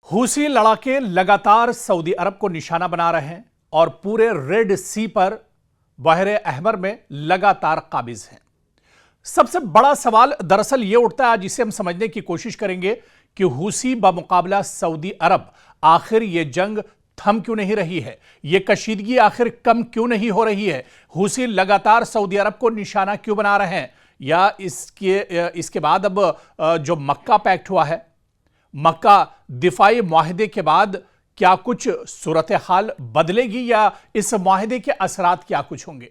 Houthi लड़ाके लगातार Saudi अरब को निशाना बना रहे हैं और पूरे रेड सी पर बहरे अहमर में लगातार काबिज हैं। सबसे बड़ा सवाल दरअसल यह उठता है, आज इसे हम समझने की कोशिश करेंगे कि हूसी बमुकाबला सऊदी अरब आखिर यह जंग थम क्यों नहीं रही है, यह कशीदगी आखिर कम क्यों नहीं हो रही है, हूसी लगातार सऊदी अरब को निशाना क्यों बना रहे हैं, या इसके बाद अब जो मक्का पैक्ट हुआ है, मक्का दिफाई मुआहदे के बाद क्या कुछ सूरत हाल बदलेगी या इस मुआहदे के असरात क्या कुछ होंगे,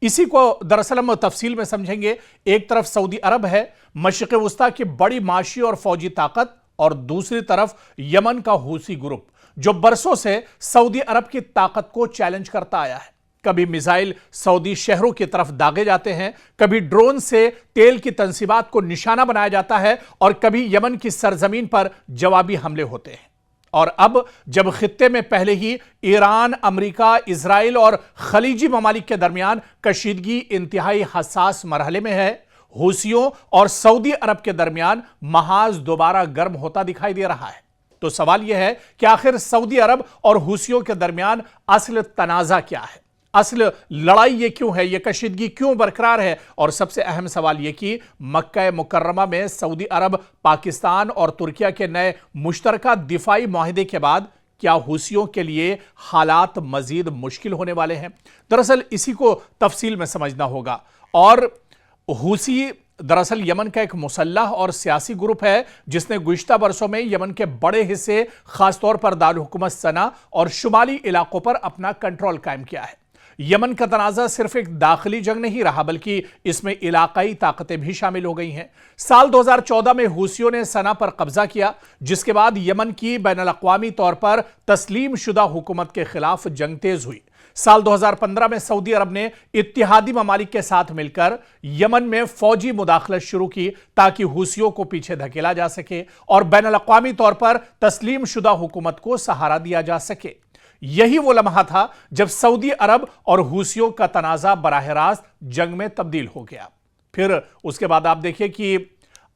इसी को दरअसल हम तफसील में समझेंगे। एक तरफ सऊदी अरब है, मशरिक़ वुस्ता की बड़ी माशी और फौजी ताकत, और दूसरी तरफ यमन का हूसी ग्रुप जो बरसों से सऊदी अरब की ताकत को चैलेंज करता आया है। कभी मिसाइल सऊदी शहरों की तरफ दागे जाते हैं, कभी ड्रोन से तेल की तंसीबात को निशाना बनाया जाता है, और कभी यमन की सरजमीन पर जवाबी हमले होते हैं। और अब जब खित्ते में पहले ही ईरान, अमेरिका, इजराइल और खलीजी ममालिक के दरमियान कशीदगी इंतहाई हसास मरहले में है, हूसियों और सऊदी अरब के दरमियान महाज दोबारा गर्म होता दिखाई दे रहा है। तो सवाल यह है कि आखिर सऊदी अरब और हूसियों के दरमियान असल तनाजा क्या है, असल लड़ाई ये क्यों है, ये कशीदगी क्यों बरकरार है, और सबसे अहम सवाल यह कि मक्का मुकर्रमा में सऊदी अरब, पाकिस्तान और तुर्किया के नए मुश्तरका दिफाई मुआहदे के बाद क्या हूसियों के लिए हालात मजीद मुश्किल होने वाले हैं। दरअसल इसी को तफसील में समझना होगा। और हूसी दरअसल यमन का एक मुसल्लह और सियासी ग्रुप है जिसने गुज़िश्ता बरसों में यमन के बड़े हिस्से, खासतौर पर दारुल हुकूमत सना और शुमाली इलाकों पर अपना कंट्रोल कायम किया है। यमन का तनाज़ा सिर्फ एक दाखिली जंग नहीं रहा, बल्कि इसमें इलाकाई ताकतें भी शामिल हो गई हैं। साल 2014 में हूसियों ने सना पर कब्जा किया, जिसके बाद यमन की बैनुल अक़वामी तौर पर तस्लीम शुदा हुकूमत के खिलाफ जंग तेज हुई। साल 2015 में सऊदी अरब ने इत्तिहादी ममालिक के साथ मिलकर यमन में फौजी मुदाखलत शुरू की ताकि हूसियों को पीछे धकेला जा सके और बैनुल अक़वामी तौर पर तस्लीम शुदा हुकूमत को सहारा दिया जा सके। यही वो लम्हा था जब सऊदी अरब और हूसियों का तनाज़ा बराह रास्त जंग में तब्दील हो गया। फिर उसके बाद आप देखिए कि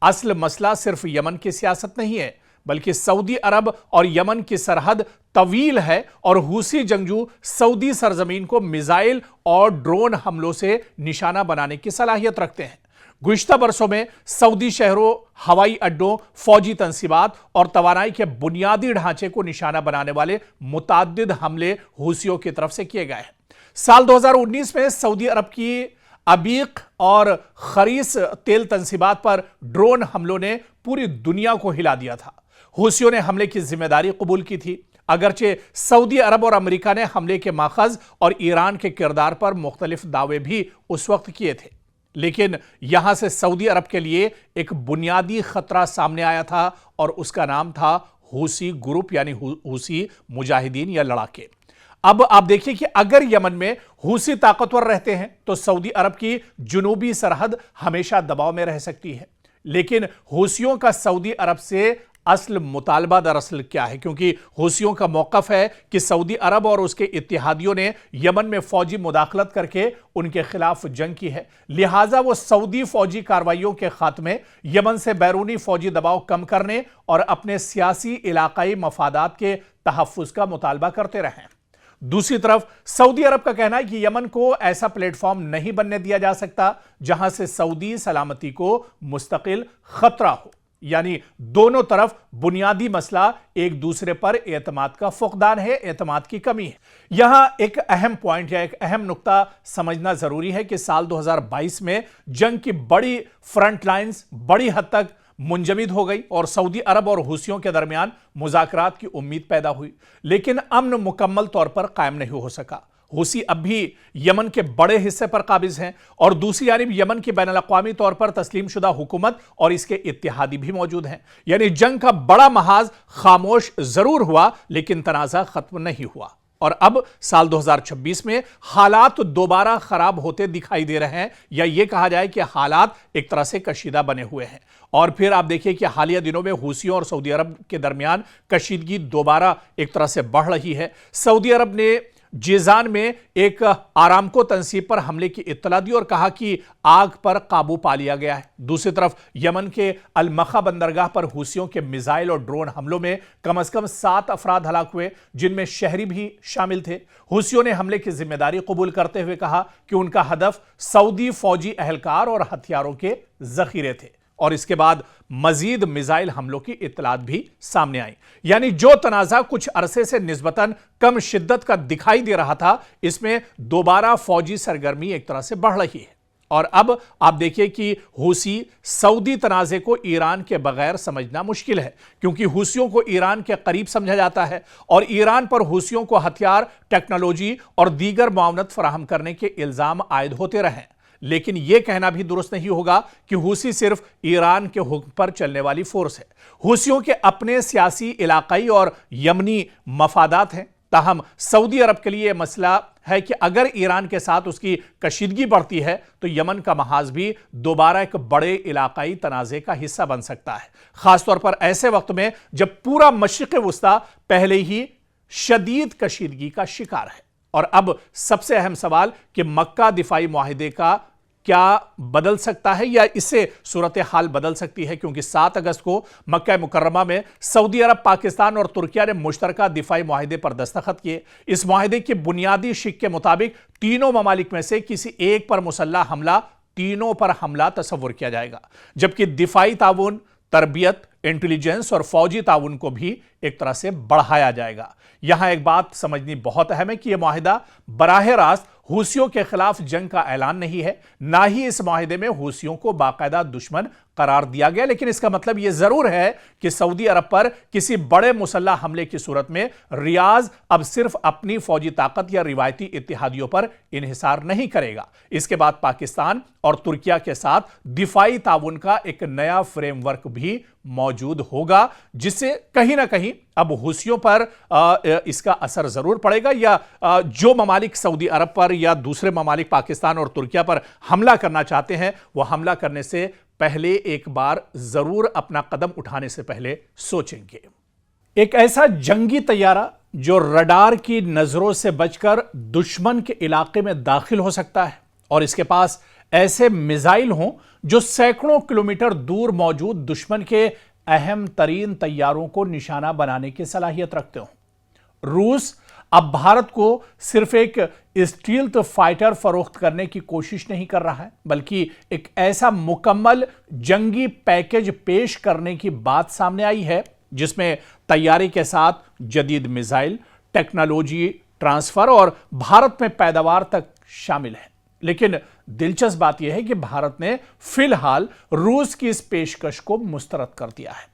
असल मसला सिर्फ यमन की सियासत नहीं है, बल्कि सऊदी अरब और यमन की सरहद तवील है और हूसी जंगजू सऊदी सरजमीन को मिसाइल और ड्रोन हमलों से निशाना बनाने की सलाहियत रखते हैं। गुज़िश्ता बरसों में सऊदी शहरों, हवाई अड्डों, फौजी तंसीबात और तवानाई के बुनियादी ढांचे को निशाना बनाने वाले मुताद्दिद हमले हूसियों की तरफ से किए गए हैं। साल 2019 में सऊदी अरब की अबीक और खरीस तेल तंसीबात पर ड्रोन हमलों ने पूरी दुनिया को हिला दिया था। हूसियों ने हमले की जिम्मेदारी कबूल की थी, अगरचे सऊदी अरब और अमेरिका ने हमले के माखज और ईरान के किरदार पर मुख्तलिफ दावे भी उस वक्त किए थे। लेकिन यहां से सऊदी अरब के लिए एक बुनियादी खतरा सामने आया था और उसका नाम था हूसी ग्रुप, यानी हूसी मुजाहिदीन या लड़ाके। अब आप देखिए कि अगर यमन में हूसी ताकतवर रहते हैं तो सऊदी अरब की जुनूबी सरहद हमेशा दबाव में रह सकती है। लेकिन हूसियों का सऊदी अरब से असल मुतालबा दरअसल क्या है, क्योंकि हूसियों का मौकफ है कि सऊदी अरब और उसके इत्तिहादियों ने यमन में फौजी मुदाखलत करके उनके खिलाफ जंग की है, लिहाजा वो सऊदी फौजी कार्रवाइयों के खात्मे, यमन से बैरूनी फौजी दबाव कम करने और अपने सियासी इलाकाई मफादात के तहफ़्फ़ुज़ का मुतालबा करते रहे। दूसरी तरफ सऊदी अरब का कहना है कि यमन को ऐसा प्लेटफॉर्म नहीं बनने दिया जा सकता जहां से सऊदी सलामती को मुस्तकिल खतरा हो, यानी दोनों तरफ बुनियादी मसला एक दूसरे पर एतमाद का फुकदान है, एतमाद की कमी है। यहां एक अहम पॉइंट या एक अहम नुक्ता समझना जरूरी है कि साल 2022 में जंग की बड़ी फ्रंट लाइंस बड़ी हद तक मुंजमद हो गई और सऊदी अरब और हूसियों के दरमियान मुज़ाकरात की उम्मीद पैदा हुई, लेकिन अमन मुकम्मल तौर पर कायम नहीं हो सका। हूसी अब भी यमन के बड़े हिस्से पर काबिज हैं और दूसरी जानिब यमन की बैनुल अक़वामी तौर पर तस्लीम शुदा हुकूमत और इसके इत्तिहादी भी मौजूद हैं। यानी जंग का बड़ा महाज खामोश जरूर हुआ, लेकिन तनाज़ा खत्म नहीं हुआ। और अब साल 2026 में हालात दोबारा खराब होते दिखाई दे रहे हैं, या यह कहा जाए कि हालात एक तरह से कशीदा बने हुए हैं। और फिर आप देखिए कि हालिया दिनों में हूसियों और सऊदी अरब के दरमियान कशीदगी दोबारा एक तरह से बढ़ रही है। सऊदी अरब ने जीजान में एक आरामको तंसीब पर हमले की इत्तला दी और कहा कि आग पर काबू पा लिया गया है। दूसरी तरफ यमन के अल-मखा बंदरगाह पर हूसियों के मिसाइल और ड्रोन हमलों में कम से कम 7 अफराद हलाक हुए, जिनमें शहरी भी शामिल थे। हूसियों ने हमले की जिम्मेदारी कबूल करते हुए कहा कि उनका हदफ सऊदी फौजी अहलकार और हथियारों के जखीरे थे और इसके बाद मजीद मिसाइल हमलों की इत्तलात भी सामने आई। यानी जो तनाजा कुछ अरसे से निस्बतन कम शिद्दत का दिखाई दे रहा था, इसमें दोबारा फौजी सरगर्मी एक तरह से बढ़ रही है। और अब आप देखिए कि हूसी सऊदी तनाजे को ईरान के बगैर समझना मुश्किल है, क्योंकि हूसियों को ईरान के करीब समझा जाता है और ईरान पर हूसियों को हथियार, टेक्नोलॉजी और दीगर मुआवनत फराहम करने के इल्जाम आयद होते रहे। लेकिन यह कहना भी दुरुस्त नहीं होगा कि हूसी सिर्फ ईरान के हुक्म पर चलने वाली फोर्स है। हूसियों के अपने सियासी, इलाकाई और यमनी मफादात हैं। ताहम सऊदी अरब के लिए यह मसला है कि अगर ईरान के साथ उसकी कशीदगी बढ़ती है तो यमन का महाज भी दोबारा एक बड़े इलाकाई तनाजे का हिस्सा बन सकता है, खासतौर पर ऐसे वक्त में जब पूरा मशरिक़ वुस्ता पहले ही शदीद कशीदगी का शिकार है। और अब सबसे अहम सवाल कि मक्का दिफाई मुआहिदे का क्या बदल सकता है या इससे सूरत हाल बदल सकती है, क्योंकि 7 अगस्त को मक्का मुकर्रमा में सऊदी अरब, पाकिस्तान और तुर्किया ने मुश्तरका दिफाई मुआहिदे पर दस्तखत किए। इस मुआहिदे की बुनियादी शिक के मुताबिक तीनों ममालिक में से किसी एक पर मुसल्लह हमला, तीनों पर हमला तस्वुर किया जाएगा, जबकि दिफाई ताउन, तरबियत, इंटेलिजेंस और फौजी ताउन को भी एक तरह से बढ़ाया जाएगा। यहां एक बात समझनी बहुत अहम है कि यह मुआहिदा बराह रास्त हूसियों के खिलाफ जंग का ऐलान नहीं है, ना ही इस मुआहिदे में हूसियों को बाकायदा दुश्मन करार दिया गया। लेकिन इसका मतलब यह जरूर है कि सऊदी अरब पर किसी बड़े मुसल्लह हमले की सूरत में रियाज अब सिर्फ अपनी फौजी ताकत या रिवायती इत्तेहादियों पर इन्हिसार नहीं करेगा। इसके बाद पाकिस्तान और तुर्किया के साथ दिफाई ताउन का एक नया फ्रेमवर्क भी मौजूद होगा, जिससे कहीं ना कहीं अब हूसियों पर इसका असर जरूर पड़ेगा, या जो ममालिक सऊदी अरब पर या दूसरे ममालिक पाकिस्तान और तुर्किया पर हमला करना चाहते हैं, वह हमला करने से पहले एक बार जरूर अपना कदम उठाने से पहले सोचेंगे। एक ऐसा जंगी तैयारा जो रडार की नजरों से बचकर दुश्मन के इलाके में दाखिल हो सकता है और इसके पास ऐसे मिसाइल हों जो सैकड़ों किलोमीटर दूर मौजूद दुश्मन के अहम तरीन तैयारों को निशाना बनाने की सलाहियत रखते हों। रूस अब भारत को सिर्फ एक स्टील्थ फाइटर फरोख्त करने की कोशिश नहीं कर रहा है, बल्कि एक ऐसा मुकम्मल जंगी पैकेज पेश करने की बात सामने आई है जिसमें तैयारी के साथ जदीद मिसाइल, टेक्नोलॉजी ट्रांसफर और भारत में पैदावार तक शामिल है। लेकिन दिलचस्प बात यह है कि भारत ने फिलहाल रूस की इस पेशकश को मुस्तरद कर दिया है।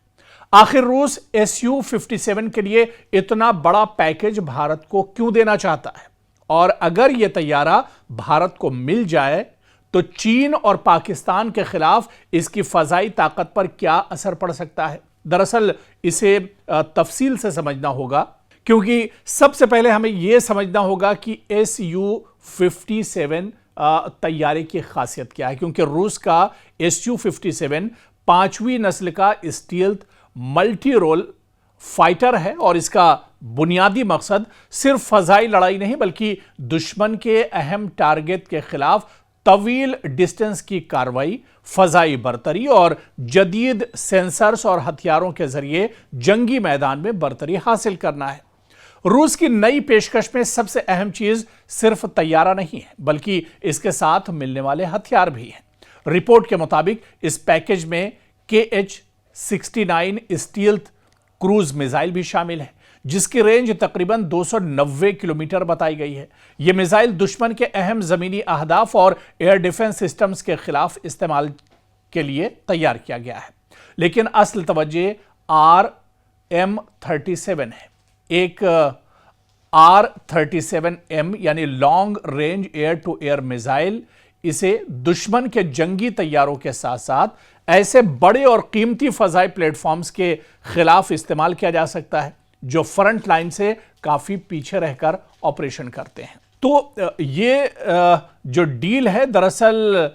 आखिर रूस Su-57 के लिए इतना बड़ा पैकेज भारत को क्यों देना चाहता है, और अगर यह तैयारा भारत को मिल जाए तो चीन और पाकिस्तान के खिलाफ इसकी फजाई ताकत पर क्या असर पड़ सकता है? दरअसल इसे तफसील से समझना होगा, क्योंकि सबसे पहले हमें यह समझना होगा कि Su-57 तैयारे की खासियत क्या है, क्योंकि रूस का Su-57 5वीं नस्ल का स्टील्थ मल्टी रोल फाइटर है और इसका बुनियादी मकसद सिर्फ फजाई लड़ाई नहीं बल्कि दुश्मन के अहम टारगेट के खिलाफ तवील डिस्टेंस की कार्रवाई, फजाई बरतरी और जदीद सेंसर्स और हथियारों के जरिए जंगी मैदान में बरतरी हासिल करना है। रूस की नई पेशकश में सबसे अहम चीज सिर्फ तैयारा नहीं है बल्कि इसके साथ मिलने वाले हथियार भी हैं। रिपोर्ट के मुताबिक इस पैकेज में Kh-69 स्टील्थ क्रूज मिसाइल भी शामिल है, जिसकी रेंज तकरीबन 290 किलोमीटर बताई गई है। यह मिसाइल दुश्मन के अहम जमीनी अहदाफ और एयर डिफेंस सिस्टम्स के खिलाफ इस्तेमाल के लिए तैयार किया गया है। लेकिन असल तवज्जो RM-37 है। एक R-37M यानी long range air to air missile, इसे दुश्मन के जंगी तैयारों के साथ साथ ऐसे बड़े और कीमती फजाई प्लेटफॉर्म्स के खिलाफ इस्तेमाल किया जा सकता है जो फ्रंट लाइन से काफी पीछे रहकर ऑपरेशन करते हैं। तो ये जो डील है दरअसल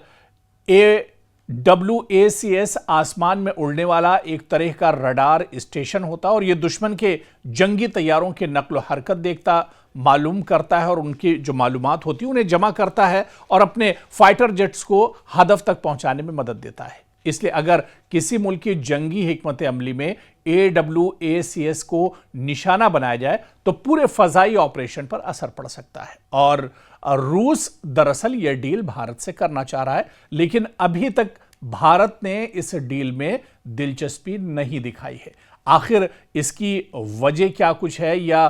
WACS आसमान में उड़ने वाला एक तरह का रडार स्टेशन होता है और यह दुश्मन के जंगी तैयारों के नक्ल हरकत देखता, मालूम करता है और उनकी जो मालूमात होती है उन्हें जमा करता है और अपने फाइटर जेट्स को हदफ तक पहुंचाने में मदद देता है। इसलिए अगर किसी मुल्क की जंगी हिकमत अमली में AWACS को निशाना बनाया जाए तो पूरे फजाई ऑपरेशन पर असर पड़ सकता है। और रूस दरअसल यह डील भारत से करना चाह रहा है, लेकिन अभी तक भारत ने इस डील में दिलचस्पी नहीं दिखाई है। आखिर इसकी वजह क्या कुछ है, या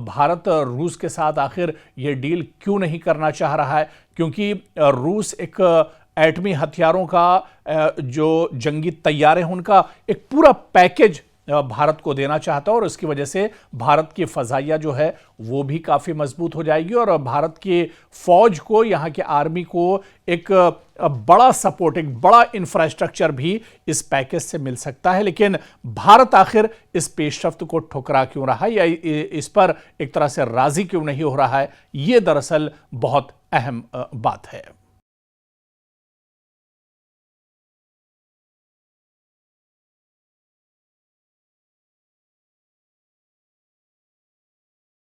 भारत रूस के साथ आखिर यह डील क्यों नहीं करना चाह रहा है? क्योंकि रूस एक एटमी हथियारों का जो जंगी तैयारे हैं उनका एक पूरा पैकेज भारत को देना चाहता है और इसकी वजह से भारत की फजाइया जो है वो भी काफ़ी मजबूत हो जाएगी और भारत की फौज को, यहाँ की आर्मी को एक बड़ा सपोर्ट, एक बड़ा इंफ्रास्ट्रक्चर भी इस पैकेज से मिल सकता है। लेकिन भारत आखिर इस पेशरफ्त को ठुकरा क्यों रहा है या इस पर एक तरह से राजी क्यों नहीं हो रहा है, ये दरअसल बहुत अहम बात है।